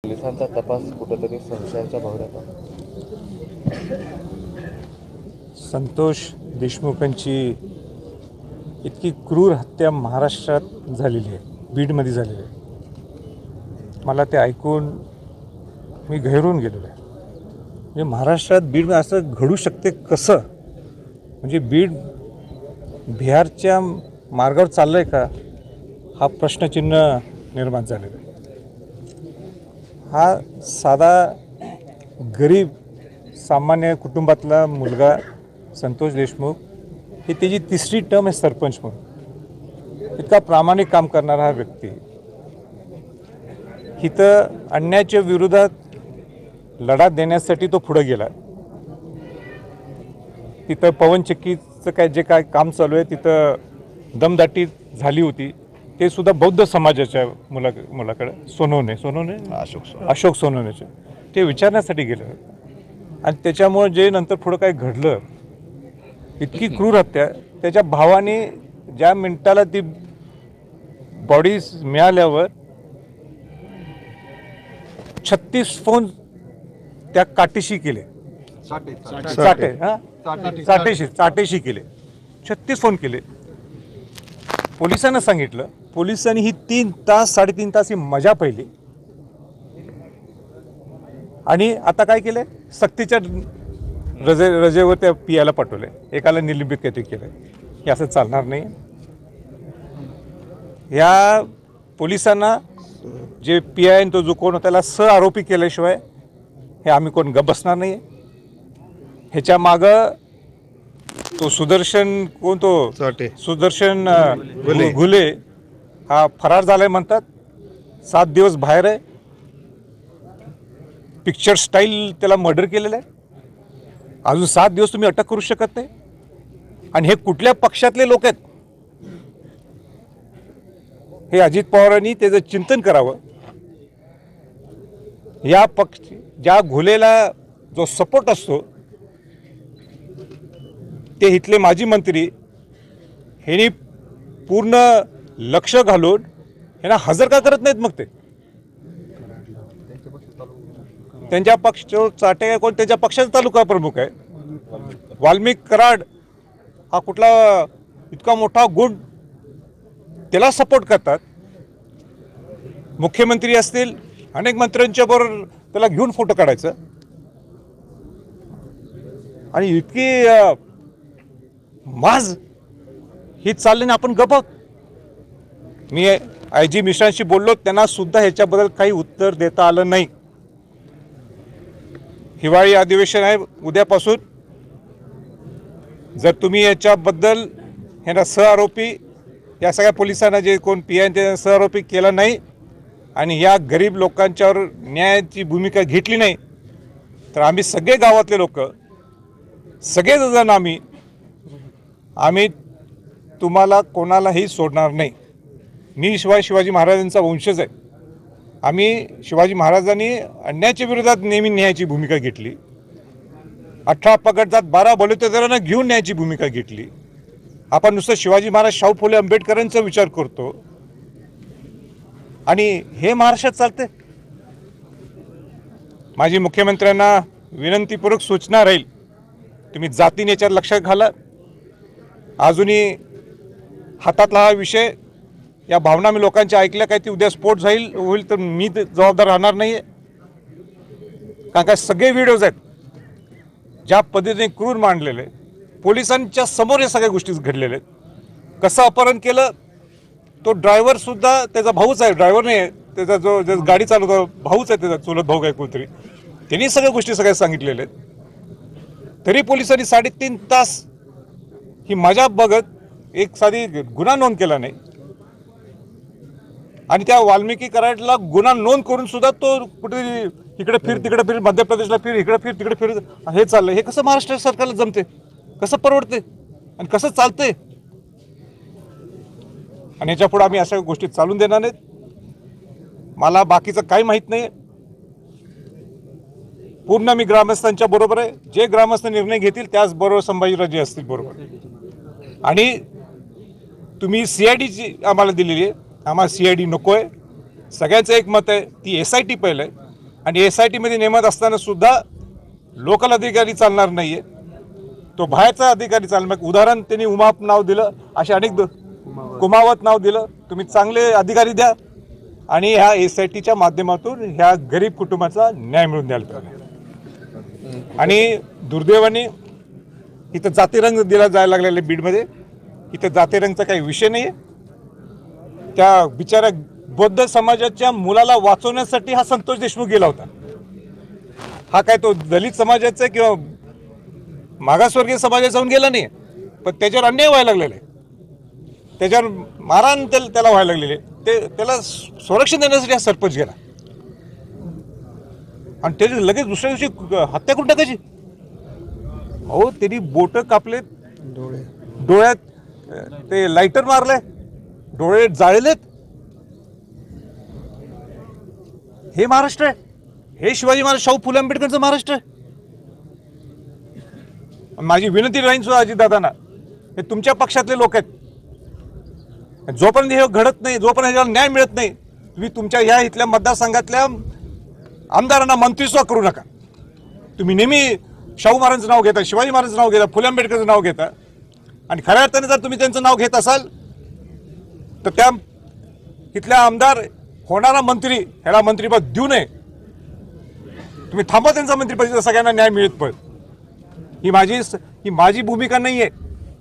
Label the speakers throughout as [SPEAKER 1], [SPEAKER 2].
[SPEAKER 1] पोलिसांचा तपास कुठेतरी संशयाच्या भोवऱ्यात आहे.
[SPEAKER 2] संतोष देशमुखांची इतकी क्रूर हत्या महाराष्ट्रात झालेली आहे, बीडमध्ये झालेली आहे. मला ते ऐकून मी गहिरून गेलेलो आहे. म्हणजे महाराष्ट्रात बीड असं घडू शकते कसं? म्हणजे बीड बिहारच्या मार्गावर चाललं आहे का, हा प्रश्नचिन्ह निर्माण झालेला आहे. हा साधा गरीब सामान्य कुटुंबातला मुलगा संतोष देशमुख, ही त्याची तिसरी टर्म आहे सरपंच म्हणून. इतका प्रामाणिक काम करणारा हा व्यक्ती इथं अन्यायाच्या विरोधात लढा देण्यासाठी तो पुढे गेला. तिथं पवनचक्कीचं जे काय काम चालू आहे तिथं दमदाटी झाली होती. ते सुद्धा बौद्ध समाजाच्या मुलाकडे सोनवणे अशोक सोनवणेचे ते विचारण्यासाठी गेलं. आणि त्याच्यामुळे जे नंतर पुढं काय घडलं, इतकी क्रूर हत्या. त्याच्या भावाने ज्या मिनिटाला ती बॉडी मिळाल्यावर 36 फोन त्या काटेशी केले, चाटेशी केले. 36 फोन केले. पोलिसांना सांगितलं. पोलिसांनी ही 3-3.5 तास ही मजा पाहिली. आणि आता काय केलंय, सक्तीच्या रजेवर त्या पियाला पाठवलंय. एकाला निलंबित काहीतरी केलंय. हे असं चालणार नाही. या पोलिसांना जे पी आय तो जो कोण त्याला आरोपी केल्याशिवाय हे आम्ही कोण गप बसणार नाही. ह्याच्या मागं तो सुदर्शन कोण, तो सुदर्शन घुले हा फरार झालाय म्हणतात. 7 दिवस बाहेर आहे. पिक्चर स्टाईल त्याला मर्डर केलेलं आहे. अजून 7 दिवस तुम्ही अटक करू शकत नाही. आणि हे कुठल्या पक्षातले लोक आहेत हे अजित पवारांनी त्याचं चिंतन करावं. या पक्ष ज्या घुलेला जो सपोर्ट असतो ते इथले माजी मंत्री ह्यांनी पूर्ण लक्ष घालून ह्यांना हजर का करत नाहीत? मग ते त्यांच्या पक्ष चाटे कोण, त्यांच्या पक्षाचा तालुका प्रमुख आहे. वाल्मिक कराड हा कुठला इतका मोठा गुण, त्याला सपोर्ट करतात. मुख्यमंत्री असतील, अनेक मंत्र्यांच्या बरोबर त्याला घेऊन फोटो काढायचं. आणि इतकी माज ही चालली ना, आपण गप. मी IG मिश्रांशी बोललो, त्यांना सुद्धा ह्याच्याबद्दल काही उत्तर देता आलं नाही. हिवाळी अधिवेशन आहे उद्यापासून. जर तुम्ही याच्याबद्दल ह्यांना आरोपी, या सगळ्या पोलिसांना जे कोण PI ते आरोपी केला नाही आणि या गरीब लोकांच्यावर न्यायाची भूमिका घेतली नाही, तर आम्ही सगळे गावातले लोक सगळेजण आम्ही तुम्हाला कोणालाही सोडणार नाही. मी शिवाजी महाराजांचा वंशज आहे. आम्ही शिवाजी महाराजांनी अन्यायाच्या विरोधात नेहमी न्यायाची भूमिका घेतली. 18 पगडजात 12 बलुतेदारांना घेऊन न्यायाची भूमिका घेतली. आपण नुसतं शिवाजी महाराज, शाहू फुले आंबेडकरांचा विचार करतो आणि हे महाराष्ट्रात चालते. माझी मुख्यमंत्र्यांना विनंतीपूर्वक सूचना राहील, तुम्ही जातीने याच्यात लक्षात घाला. अजूनही हातातला हा विषय, या भावना मी लोकांच्या ऐकल्या, काय ती उद्या स्फोट होईल तर मी जबाबदार राहणार नाही. कारण काय सगळे व्हिडिओज आहेत ज्या पद्धतीने क्रूर मांडलेले, पोलिसांच्या समोर या सगळ्या गोष्टी घडलेल्या आहेत. कसं अपहरण केलं, तो ड्रायव्हर सुद्धा त्याचा भाऊच आहे. ड्रायव्हर नाही, त्याचा जो गाडी चालवतो भाऊच आहे, त्याचा चुलत भाऊ काय कोणतरी, त्यांनी सगळ्या गोष्टी सांगितलेल्या आहेत. तरी पोलिसांनी 3.5 तास ही मजा बघत एक साधी गुन्हा नोंद केला नाही. आणि त्या वाल्मिकी कराडला गुन्हा नोंद करून सुद्धा तो कुठे इकडे फिर तिकडे फिर, मध्य प्रदेशला फिर, इकडे फिर तिकडे फिर, हे चाललंय. हे कसं महाराष्ट्र सरकारला जमते? कसं परवडते? आणि कसं चालतंय? आणि याच्या पुढे आम्ही अशा गोष्टी चालून देणार नाहीत. मला बाकीचं काही माहीत नाही. पूर्ण मी ग्रामस्थांच्या बरोबर आहे. जे ग्रामस्थ निर्णय घेतील त्याचबरोबर संभाजीराजे असतील बरोबर. आणि तुम्ही CIDची आम्हाला दिलेली आहे, आम्हाला CID नको आहे. सगळ्यांचं एक मत आहे, ती SIT पहिलं आहे. आणि SIT मध्ये नेमत असताना सुद्धा लोकल अधिकारी चालणार नाहीये, तो बाहेरचा अधिकारी चालणार. उदाहरण त्यांनी उमाप नाव दिलं, असे अनेक कुमावत नाव दिलं. तुम्ही चांगले अधिकारी द्या आणि ह्या SITच्या माध्यमातून ह्या गरीब कुटुंबाचा न्याय मिळवून द्यायला पाहिजे. आणि दुर्दैवाने इथं जातीरंग दिला जायला लागलेला बीडमध्ये. इथं जातीरंगचा काही विषय नाही आहे. त्या बिचाऱ्या बौद्ध समाजाच्या मुलाला वाचवण्यासाठी हा संतोष देशमुख गेला होता. हा काय तो दलित समाजाचा किंवा मागासवर्गीय समाजाचा जाऊन गेला नाही, पण त्याच्यावर अन्याय व्हायला लागलेला आहे, त्याच्यावर मारहाण त्याला व्हायला लागलेली आहे. त्याला संरक्षण देण्यासाठी हा सरपंच गेला आणि त्याची लगेच दुसऱ्या दिवशी हत्या करून टाकायची. अहो त्यांनी बोट कापलेत, डोळ्यात ते लाइटर मारले, डोळे जाळलेत. हे महाराष्ट्र आहे? हे शिवाजी महाराज शाहू फुले आंबेडकरचं महाराष्ट्र आहे? माझी विनंती राहील सुद्धा अजितदादांना, हे तुमच्या पक्षातले लोक आहेत. जोपर्यंत हे घडत नाही, जोपर्यंत ह्याला न्याय मिळत नाही, तुम्ही तुमच्या ह्या इथल्या मतदारसंघातल्या आमदारांना मंत्री सुद्धा करू नका. तुम्ही नेहमी शाहू महाराजांचं नाव घेता, शिवाजी महाराजांचं नाव घेता, फुले आंबेडकरचं नाव घेता. आणि खऱ्या अर्थाने जर तुम्ही त्यांचं नाव घेत असाल तर त्या तिथल्या आमदार होणारा मंत्री ह्याला मंत्रिपद देऊ नये. तुम्ही थांबा त्यांचा मंत्रिपद, सगळ्यांना न्याय मिळत पण. ही माझी भूमिका नाही आहे,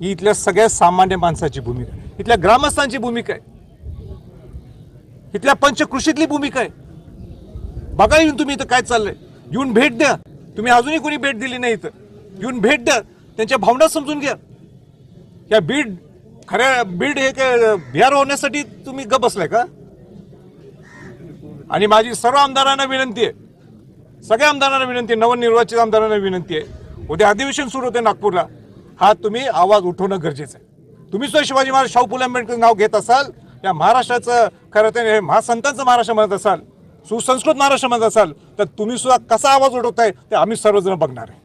[SPEAKER 2] ही इथल्या सगळ्या सामान्य माणसाची भूमिका, इथल्या ग्रामस्थांची भूमिका आहे, इथल्या पंचकृषीतली भूमिका आहे. बघा येऊन तुम्ही इथं काय चाललंय, येऊन भेट द्या. तुम्ही अजूनही कोणी भेट दिली नाही, इथं येऊन भेट द्या, त्यांच्या भावना समजून घ्या. या बीड हे काय बिहार होण्यासाठी तुम्ही गप बसलाय का? आणि माझी सर्व आमदारांना विनंती आहे, सगळ्या आमदारांना विनंती आहे, नवनिर्वाचित आमदारांना विनंती आहे, उद्या अधिवेशन सुरू होते नागपूरला, हा तुम्ही आवाज उठवणं गरजेचं आहे. तुम्ही सुद्धा शिवाजी महाराज शाहू फुले आंबेडकर नाव घेत असाल, या महाराष्ट्राचं खरं तर महासंतांचं महाराष्ट्र म्हणत असाल, सुसंस्कृत महाराष्ट्र म्हणत असाल, तर तुम्ही सुद्धा कसा आवाज उठवताय ते आम्ही सर्वजण बघणार आहे.